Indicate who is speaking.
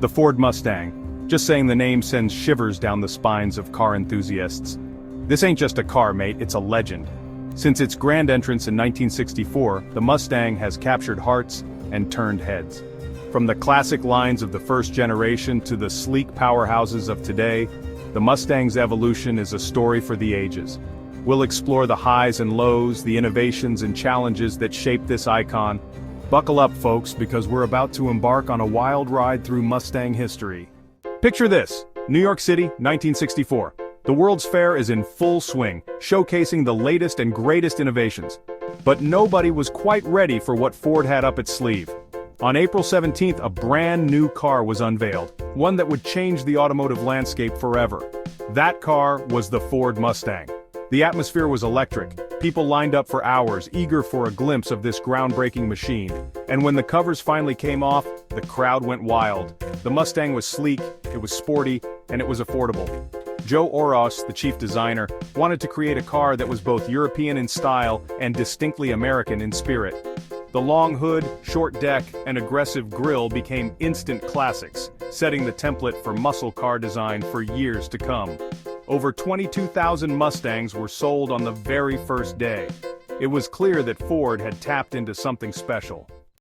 Speaker 1: The Ford Mustang. Just saying the name sends shivers down the spines of car enthusiasts. This ain't just a car, mate, it's a legend. Since its grand entrance in 1964, the Mustang has captured hearts and turned heads. From the classic lines of the first generation to the sleek powerhouses of today, the Mustang's evolution is a story for the ages. We'll explore the highs and lows, the innovations and challenges that shape this icon. Buckle up, folks, because we're about to embark on a wild ride through Mustang history. Picture this: New York City, 1964. The World's Fair is in full swing, showcasing the latest and greatest innovations. But nobody was quite ready for what Ford had up its sleeve. On April 17th, a brand new car was unveiled, one that would change the automotive landscape forever. That car was the Ford Mustang. The atmosphere was electric. People lined up for hours, eager for a glimpse of this groundbreaking machine. And when the covers finally came off, the crowd went wild. The Mustang was sleek, it was sporty, and it was affordable. Joe Oros, the chief designer, wanted to create a car that was both European in style and distinctly American in spirit. The long hood, short deck, and aggressive grille became instant classics, setting the template for muscle car design for years to come. Over 22,000 Mustangs were sold on the very first day. It was clear that Ford had tapped into something special.